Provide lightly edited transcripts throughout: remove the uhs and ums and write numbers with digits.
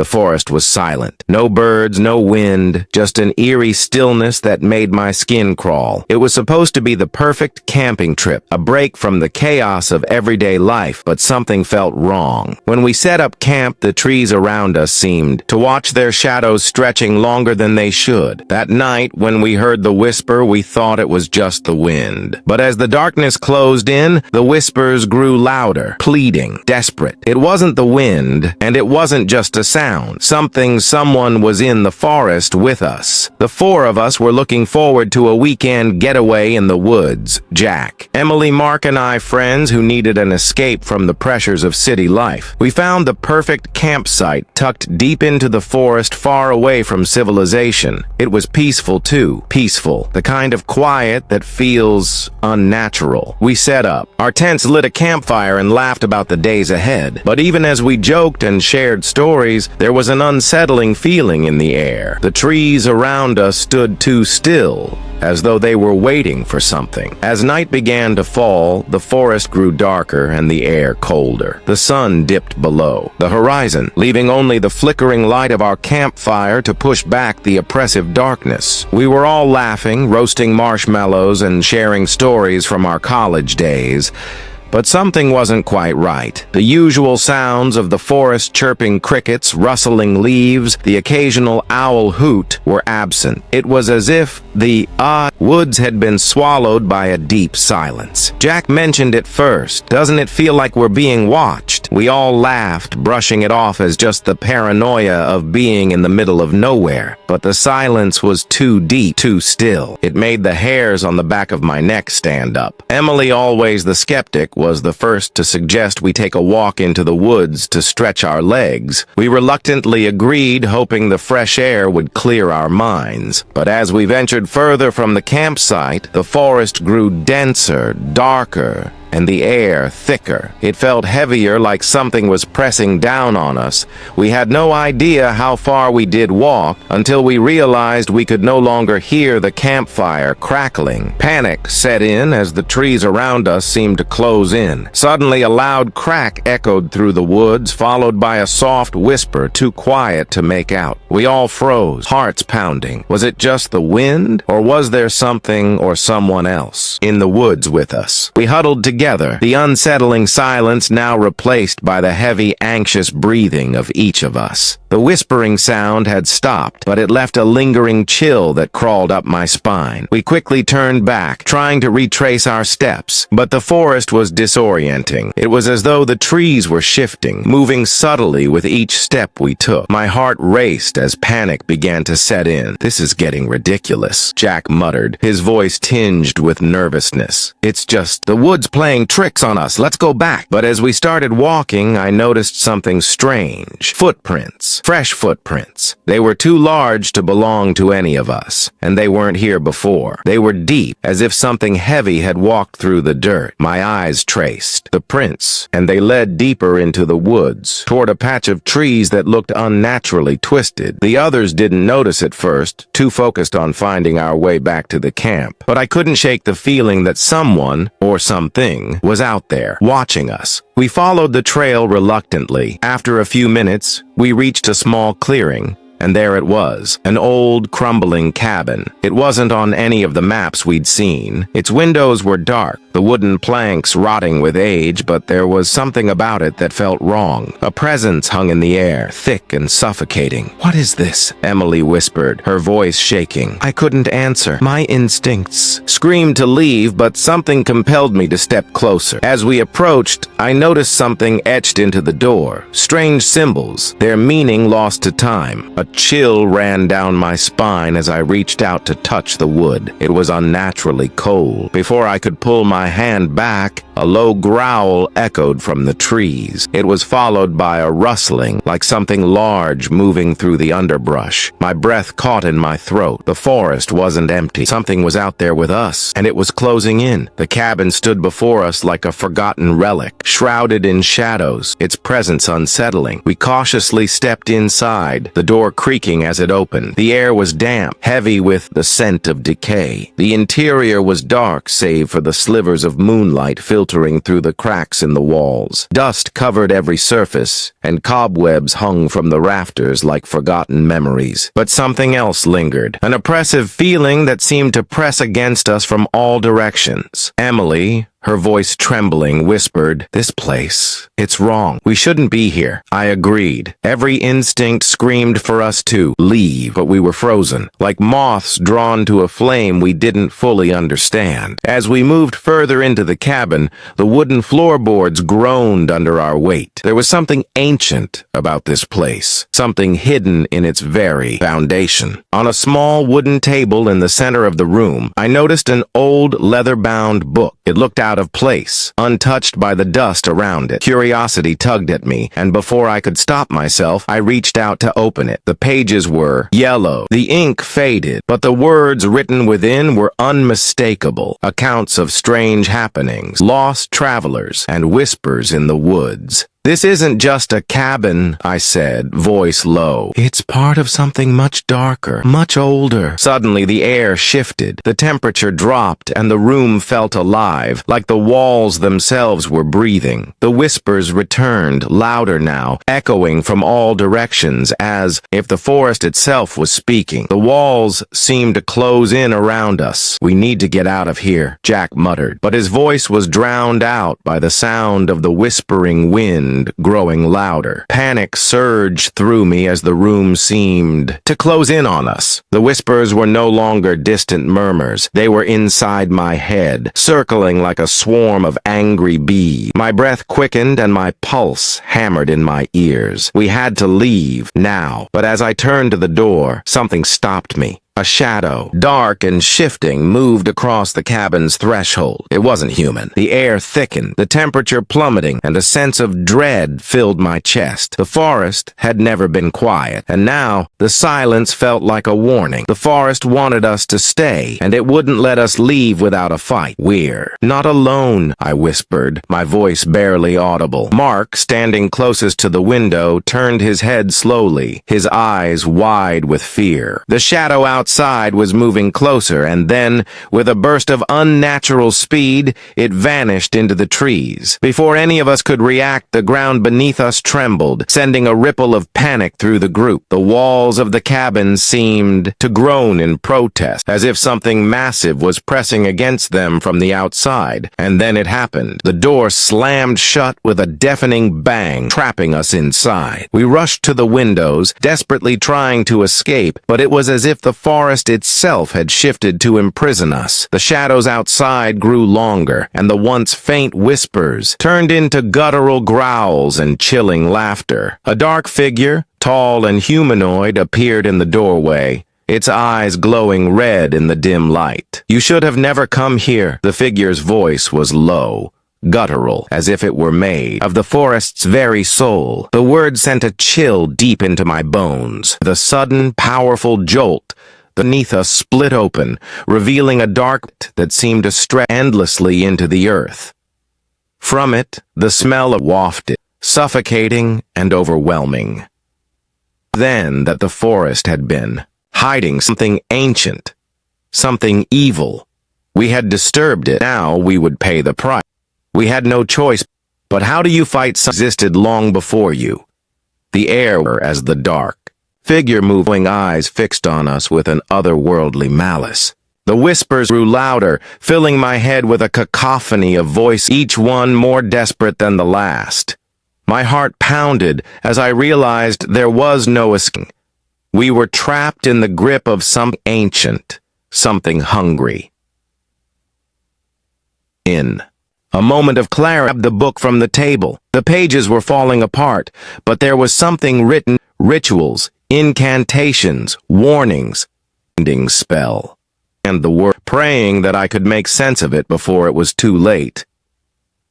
The forest was silent. No birds, no wind, just an eerie stillness that made my skin crawl. It was supposed to be the perfect camping trip, a break from the chaos of everyday life, but something felt wrong. When we set up camp, the trees around us seemed to watch their shadows stretching longer than they should. That night, when we heard the whisper, we thought it was just the wind. But as the darkness closed in, the whispers grew louder, pleading, desperate. It wasn't the wind, and it wasn't just a sound. Someone was in the forest with us. The four of us were looking forward to a weekend getaway in the woods. Jack, Emily, Mark, and I, friends who needed an escape from the pressures of city life. We found the perfect campsite tucked deep into the forest, far away from civilization. It was peaceful too. Peaceful. The kind of quiet that feels unnatural. We set up. Our tents lit a campfire and laughed about the days ahead. But even as we joked and shared stories, there was an unsettling feeling in the air. The trees around us stood too still, as though they were waiting for something. As night began to fall, the forest grew darker and the air colder. The sun dipped below the horizon, leaving only the flickering light of our campfire to push back the oppressive darkness. We were all laughing, roasting marshmallows, and sharing stories from our college days. But something wasn't quite right. The usual sounds of the forest, chirping crickets, rustling leaves, the occasional owl hoot, were absent. It was as if the woods had been swallowed by a deep silence. Jack mentioned it first. Doesn't it feel like we're being watched? We all laughed, brushing it off as just the paranoia of being in the middle of nowhere. But the silence was too deep, too still. It made the hairs on the back of my neck stand up. Emily, always the skeptic, was the first to suggest we take a walk into the woods to stretch our legs. We reluctantly agreed, hoping the fresh air would clear our minds. But as we ventured further from the campsite, the forest grew denser, darker, and the air thicker. It felt heavier, like something was pressing down on us. We had no idea how far we did walk until we realized we could no longer hear the campfire crackling. Panic set in as the trees around us seemed to close in. Suddenly, a loud crack echoed through the woods, followed by a soft whisper too quiet to make out. We all froze, hearts pounding. Was it just the wind, or was there something or someone else in the woods with us? We huddled together, the unsettling silence now replaced by the heavy, anxious breathing of each of us. The whispering sound had stopped, but it left a lingering chill that crawled up my spine. We quickly turned back, trying to retrace our steps, but the forest was disorienting. It was as though the trees were shifting, moving subtly with each step we took. My heart raced as panic began to set in. "This is getting ridiculous," Jack muttered, his voice tinged with nervousness. "It's just the woods playing tricks on us. Let's go back." But as we started walking, I noticed something strange. Footprints. Fresh footprints. They were too large to belong to any of us, and they weren't here before. They were deep, as if something heavy had walked through the dirt. My eyes traced the prints, and they led deeper into the woods, toward a patch of trees that looked unnaturally twisted. The others didn't notice at first, too focused on finding our way back to the camp. But I couldn't shake the feeling that someone, or something, was out there, watching us. We followed the trail reluctantly. After a few minutes, we reached a small clearing, and there it was, an old, crumbling cabin. It wasn't on any of the maps we'd seen. Its windows were dark, the wooden planks rotting with age, but there was something about it that felt wrong. A presence hung in the air, thick and suffocating. "What is this?" Emily whispered, her voice shaking. I couldn't answer. My instincts screamed to leave, but something compelled me to step closer. As we approached, I noticed something etched into the door. Strange symbols, their meaning lost to time. A chill ran down my spine as I reached out to touch the wood. It was unnaturally cold. Before I could pull my hand back, a low growl echoed from the trees. It was followed by a rustling, like something large moving through the underbrush. My breath caught in my throat. The forest wasn't empty. Something was out there with us, and it was closing in. The cabin stood before us like a forgotten relic, shrouded in shadows, its presence unsettling. We cautiously stepped inside, the door creaking as it opened. The air was damp, heavy with the scent of decay. The interior was dark save for the slivers of moonlight filtering through the cracks in the walls. Dust covered every surface, and cobwebs hung from the rafters like forgotten memories. But something else lingered, an oppressive feeling that seemed to press against us from all directions. Emily, her voice trembling, whispered, "This place, it's wrong. We shouldn't be here." I agreed. Every instinct screamed for us to leave, but we were frozen, like moths drawn to a flame we didn't fully understand. As we moved further into the cabin, the wooden floorboards groaned under our weight. There was something ancient about this place, something hidden in its very foundation. On a small wooden table in the center of the room, I noticed an old leather-bound book. It looked out of place, untouched by the dust around it. Curiosity tugged at me, and before I could stop myself, I reached out to open it. The pages were yellow. The ink faded, but the words written within were unmistakable. Accounts of strange happenings, lost travelers, and whispers in the woods. "This isn't just a cabin," I said, voice low. "It's part of something much darker, much older." Suddenly the air shifted. The temperature dropped and the room felt alive, like the walls themselves were breathing. The whispers returned, louder now, echoing from all directions as if the forest itself was speaking. The walls seemed to close in around us. "We need to get out of here," Jack muttered, but his voice was drowned out by the sound of the whispering wind growing louder. Panic surged through me as the room seemed to close in on us. The whispers were no longer distant murmurs. They were inside my head, circling like a swarm of angry bees. My breath quickened and my pulse hammered in my ears. We had to leave now, but as I turned to the door, something stopped me. A shadow, dark and shifting, moved across the cabin's threshold. It wasn't human. The air thickened, the temperature plummeting, and a sense of dread filled my chest. The forest had never been quiet, and now the silence felt like a warning. The forest wanted us to stay, and it wouldn't let us leave without a fight. "We're not alone," I whispered, my voice barely audible. Mark, standing closest to the window, turned his head slowly, his eyes wide with fear. The shadow outside was moving closer, and then, with a burst of unnatural speed, it vanished into the trees. Before any of us could react, the ground beneath us trembled, sending a ripple of panic through the group. The walls of the cabin seemed to groan in protest, as if something massive was pressing against them from the outside. And then it happened. The door slammed shut with a deafening bang, trapping us inside. We rushed to the windows, desperately trying to escape, but it was as if the forest itself had shifted to imprison us. The shadows outside grew longer, and the once faint whispers turned into guttural growls and chilling laughter. A dark figure, tall and humanoid, appeared in the doorway, its eyes glowing red in the dim light. "You should have never come here." The figure's voice was low, guttural, as if it were made of the forest's very soul. The words sent a chill deep into my bones. The sudden, powerful jolt beneath us split open, revealing a dark pit that seemed to stretch endlessly into the earth. From it, the smell wafted, suffocating and overwhelming. Then that the forest had been hiding something ancient, something evil. We had disturbed it. Now we would pay the price. We had no choice. But how do you fight something that existed long before you? The air were as the dark. Figure moving eyes fixed on us with an otherworldly malice. The whispers grew louder, filling my head with a cacophony of voices, each one more desperate than the last. My heart pounded as I realized there was no escape. We were trapped in the grip of something ancient, something hungry. A moment of clarity grabbed the book from the table. The pages were falling apart, but there was something written, rituals, incantations, warnings, ending spell. And the word, praying that I could make sense of it before it was too late.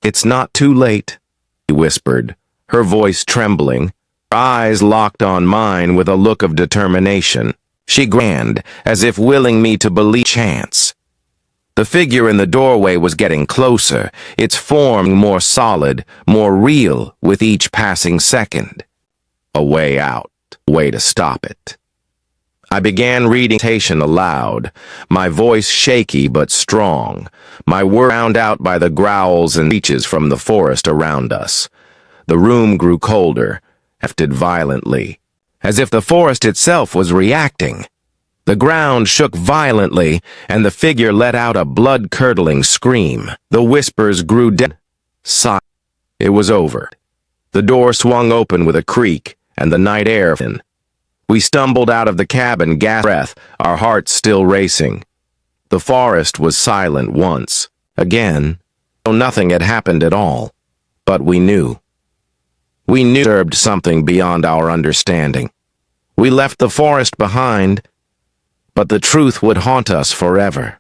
"It's not too late," she whispered, her voice trembling, her eyes locked on mine with a look of determination. She grinned, as if willing me to believe chance. The figure in the doorway was getting closer, its form more solid, more real with each passing second. A way out, a way to stop it. I began reading confrontation aloud, my voice shaky but strong, my words drowned out by the growls and screeches from the forest around us. The room grew colder, hefted violently, as if the forest itself was reacting. The ground shook violently, and the figure let out a blood-curdling scream. The whispers grew dead. Silent. It was over. The door swung open with a creak, and the night air in. We stumbled out of the cabin, gasping breath, our hearts still racing. The forest was silent once. Again, though nothing had happened at all. But we knew. We knew disturbed something beyond our understanding. We left the forest behind, but the truth would haunt us forever.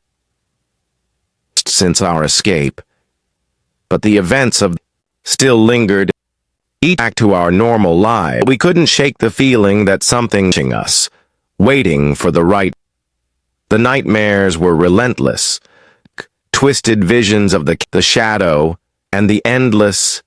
Since our escape, but the events of still lingered. Each back to our normal lives, we couldn't shake the feeling that something was watching us, waiting for the right. The nightmares were relentless, twisted visions of the shadow and the endless